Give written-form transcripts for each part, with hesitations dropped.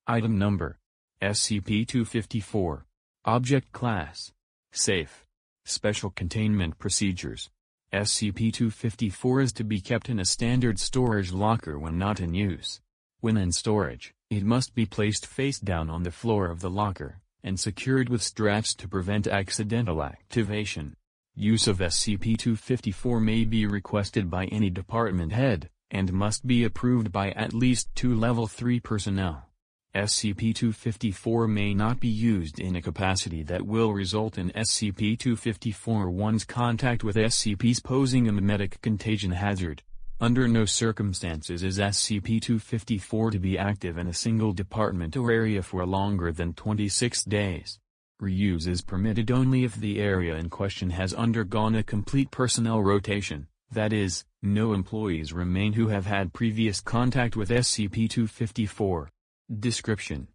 Item Number: SCP-254. Object Class: Safe. Special Containment Procedures: SCP-254 is to be kept in a standard storage locker when not in use. When in storage, it must be placed face down on the floor of the locker, and secured with straps to prevent accidental activation. Use of SCP-254 may be requested by any department head, and must be approved by at least 2 Level 3 personnel. SCP-254 may not be used in a capacity that will result in SCP-254-1's contact with SCPs posing a memetic contagion hazard. Under no circumstances is SCP-254 to be active in a single department or area for longer than 26 days. Reuse is permitted only if the area in question has undergone a complete personnel rotation, that is, no employees remain who have had previous contact with SCP-254. Description: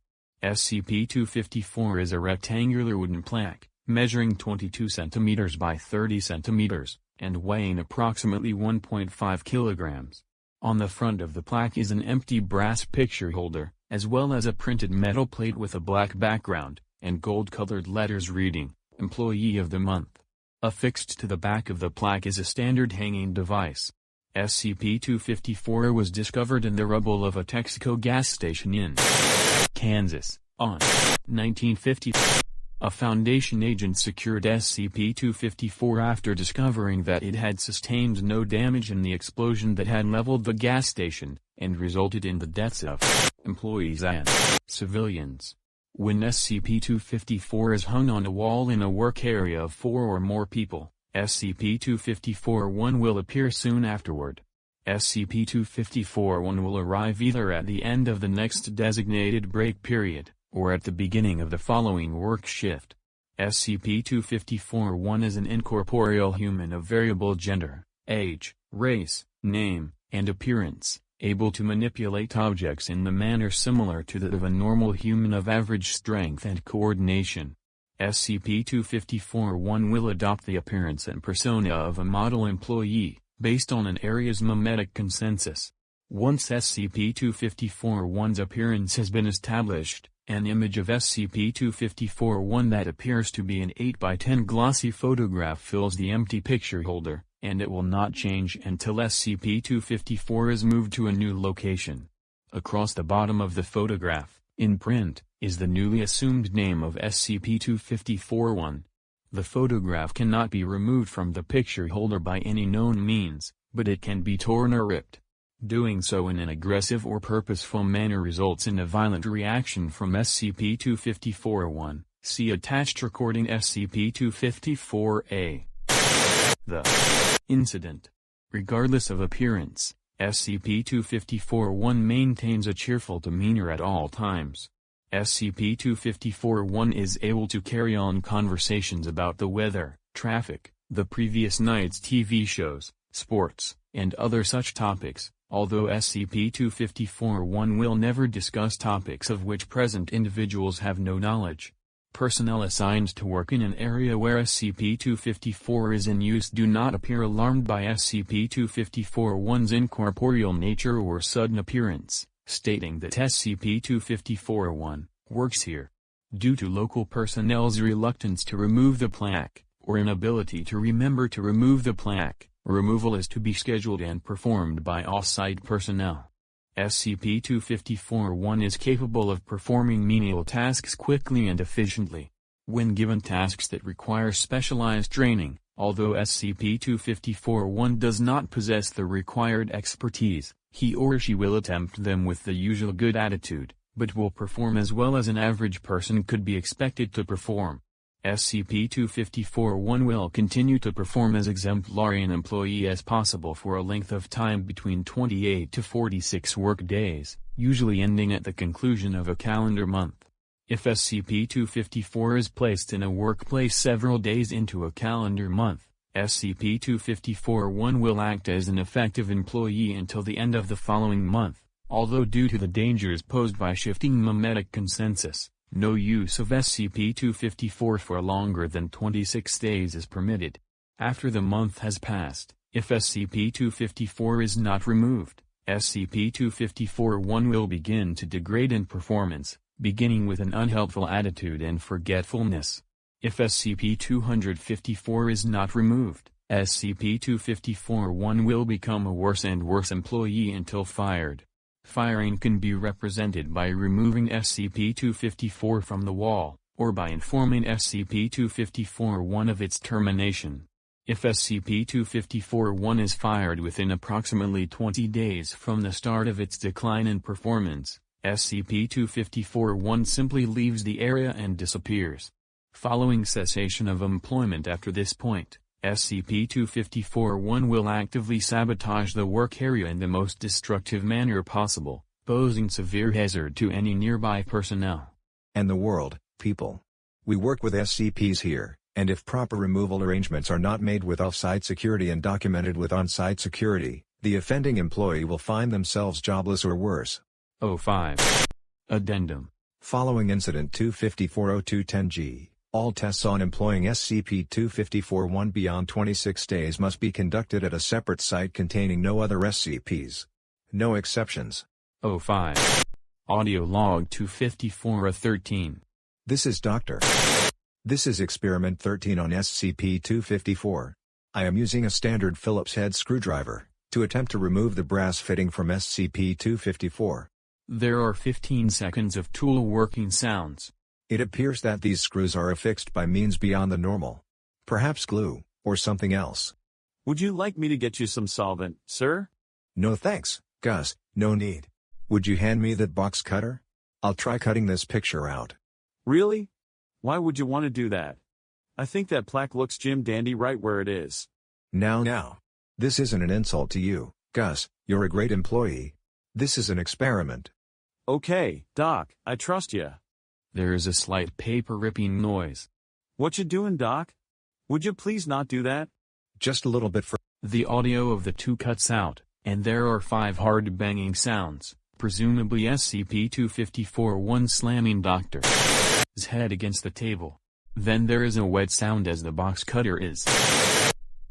SCP-254 is a rectangular wooden plaque, measuring 22 cm by 30 cm, and weighing approximately 1.5 kilograms. On the front of the plaque is an empty brass picture holder, as well as a printed metal plate with a black background, and gold-colored letters reading, Employee of the Month. Affixed to the back of the plaque is a standard hanging device. SCP-254 was discovered in the rubble of a Texaco gas station in Kansas, on 1950. A Foundation agent secured SCP-254 after discovering that it had sustained no damage in the explosion that had leveled the gas station, and resulted in the deaths of employees and civilians. When SCP-254 is hung on a wall in a work area of 4 or more people, SCP-254-1 will appear soon afterward. SCP-254-1 will arrive either at the end of the next designated break period, or at the beginning of the following work shift. SCP-254-1 is an incorporeal human of variable gender, age, race, name, and appearance, able to manipulate objects in the manner similar to that of a normal human of average strength and coordination. SCP-254-1 will adopt the appearance and persona of a model employee, based on an area's memetic consensus. Once SCP-254-1's appearance has been established, an image of SCP-254-1 that appears to be an 8x10 glossy photograph fills the empty picture holder, and it will not change until SCP-254 is moved to a new location. Across the bottom of the photograph, in print, is the newly assumed name of SCP-254-1. The photograph cannot be removed from the picture holder by any known means, but it can be torn or ripped. Doing so in an aggressive or purposeful manner results in a violent reaction from SCP-254-1. See attached recording SCP-254-A. The incident. Regardless of appearance, SCP-254-1 maintains a cheerful demeanor at all times. SCP-254-1 is able to carry on conversations about the weather, traffic, the previous night's TV shows, sports, and other such topics, although SCP-254-1 will never discuss topics of which present individuals have no knowledge. Personnel assigned to work in an area where SCP-254 is in use do not appear alarmed by SCP-254-1's incorporeal nature or sudden appearance, stating that SCP-254-1 works here. Due to local personnel's reluctance to remove the plaque, or inability to remember to remove the plaque, removal is to be scheduled and performed by off-site personnel. SCP-254-1 is capable of performing menial tasks quickly and efficiently. When given tasks that require specialized training, although SCP-254-1 does not possess the required expertise, he or she will attempt them with the usual good attitude, but will perform as well as an average person could be expected to perform. SCP-254-1 will continue to perform as exemplary an employee as possible for a length of time between 28 to 46 work days, usually ending at the conclusion of a calendar month. If SCP-254 is placed in a workplace several days into a calendar month, SCP-254-1 will act as an effective employee until the end of the following month, although due to the dangers posed by shifting memetic consensus, no use of SCP-254 for longer than 26 days is permitted. After the month has passed, if SCP-254 is not removed, SCP-254-1 will begin to degrade in performance, beginning with an unhelpful attitude and forgetfulness. If SCP-254 is not removed, SCP-254-1 will become a worse and worse employee until fired. Firing can be represented by removing SCP-254 from the wall, or by informing SCP-254-1 of its termination. If SCP-254-1 is fired within approximately 20 days from the start of its decline in performance, SCP-254-1 simply leaves the area and disappears. Following cessation of employment after this point, SCP-254-1 will actively sabotage the work area in the most destructive manner possible, posing severe hazard to any nearby personnel. And the world, people. We work with SCPs here, and if proper removal arrangements are not made with off-site security and documented with on-site security, the offending employee will find themselves jobless or worse. 05. Addendum. Following Incident 254-0210-G, all tests on employing SCP-254-1 beyond 26 days must be conducted at a separate site containing no other SCPs. No exceptions. 05. Audio log 254-13. This is Dr. This is Experiment 13 on SCP-254. I am using a standard Phillips head screwdriver to attempt to remove the brass fitting from SCP-254. There are 15 seconds of tool working sounds. It appears that these screws are affixed by means beyond the normal. Perhaps glue, or something else. Would you like me to get you some solvent, sir? No thanks, Gus, no need. Would you hand me that box cutter? I'll try cutting this picture out. Really? Why would you want to do that? I think that plaque looks Jim dandy right where it is. Now. This isn't an insult to you, Gus, you're a great employee. This is an experiment. Okay, Doc, I trust ya. There is a slight paper ripping noise. What you doing, Doc? Would you please not do that? Just a little bit for... The audio of the two cuts out, and there are 5 hard banging sounds, presumably SCP-254-1 slamming Dr.'s head against the table. Then there is a wet sound as the box cutter is.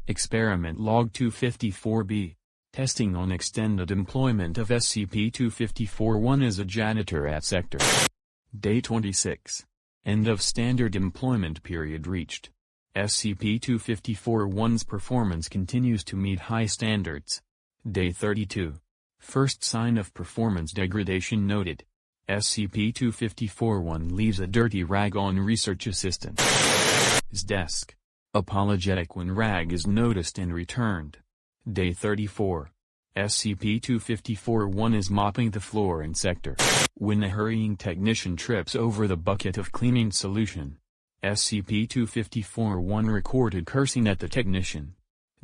Experiment log 254-B. Testing on extended employment of SCP-254-1 as a janitor at Sector. Day 26. End of standard employment period reached. SCP-254-1's performance continues to meet high standards. Day 32. First sign of performance degradation noted. SCP-254-1 leaves a dirty rag on research assistant's desk. Apologetic when rag is noticed and returned. Day 34. SCP-254-1 is mopping the floor in Sector when a hurrying technician trips over the bucket of cleaning solution. SCP-254-1 recorded cursing at the technician.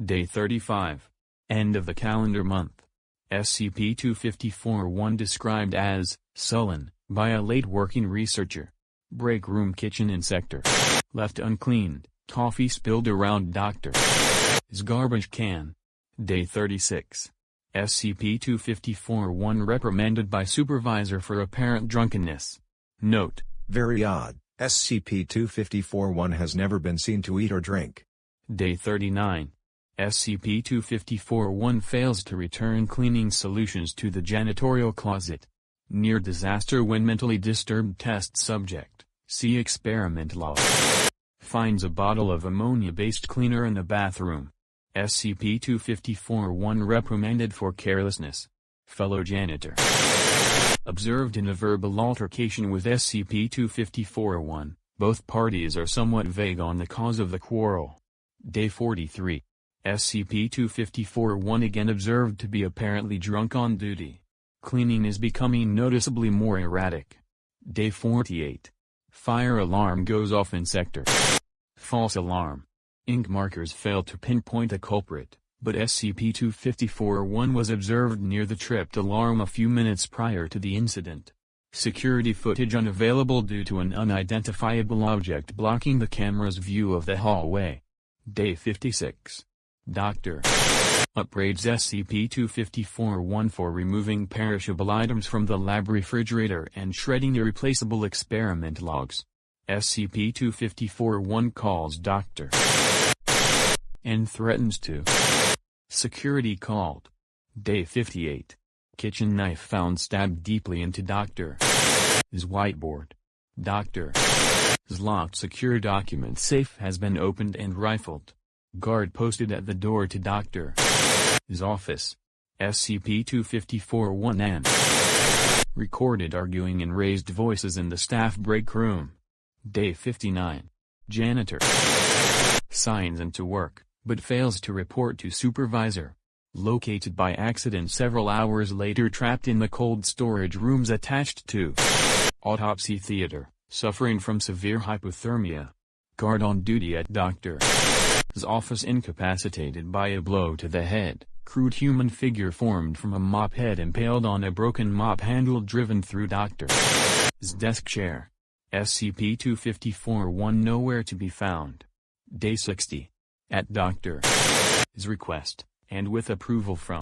Day 35. End of the calendar month. SCP-254-1 described as sullen by a late working researcher. Break room kitchen in Sector. Left uncleaned, coffee spilled around Dr.'s garbage can. Day 36. SCP-254-1 reprimanded by supervisor for apparent drunkenness. Note: Very odd, SCP-254-1 has never been seen to eat or drink. Day 39. SCP-254-1 fails to return cleaning solutions to the janitorial closet. Near disaster when mentally disturbed test subject, see experiment log. Finds a bottle of ammonia-based cleaner in the bathroom. SCP-254-1 reprimanded for carelessness. Fellow janitor. Observed in a verbal altercation with SCP-254-1, both parties are somewhat vague on the cause of the quarrel. Day 43. SCP-254-1 again observed to be apparently drunk on duty. Cleaning is becoming noticeably more erratic. Day 48. Fire alarm goes off in Sector. False alarm. Ink markers fail to pinpoint the culprit, but SCP-254-1 was observed near the tripped alarm a few minutes prior to the incident. Security footage unavailable due to an unidentifiable object blocking the camera's view of the hallway. Day 56. Dr. upbraids SCP-254-1 for removing perishable items from the lab refrigerator and shredding irreplaceable experiment logs. SCP-254-1 calls Dr. and threatens to. Security called. Day 58. Kitchen knife found stabbed deeply into Dr. S whiteboard. Dr. S locked secure document safe has been opened and rifled. Guard posted at the door to Dr. S office. SCP-254-1N. Recorded arguing in raised voices in the staff break room. Day 59. Janitor. Signs into work, but fails to report to supervisor. Located by accident several hours later trapped in the cold storage rooms attached to autopsy theater, suffering from severe hypothermia. Guard on duty at Dr. S office incapacitated by a blow to the head. Crude human figure formed from a mop head impaled on a broken mop handle driven through Dr. S desk chair. SCP-254-1 nowhere to be found. Day 60. At Dr. S request, and with approval from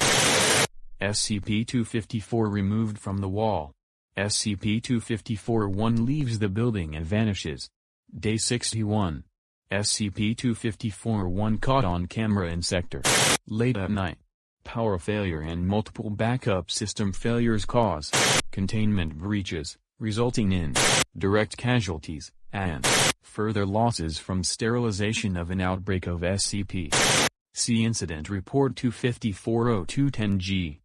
SCP-254 removed from the wall. SCP-254-1 leaves the building and vanishes. Day 61. SCP-254-1 caught on camera in sector. Late at night. Power failure and multiple backup system failures cause containment breaches, resulting in direct casualties, and further losses from sterilization of an outbreak of SCP. See Incident Report 254-0210-G.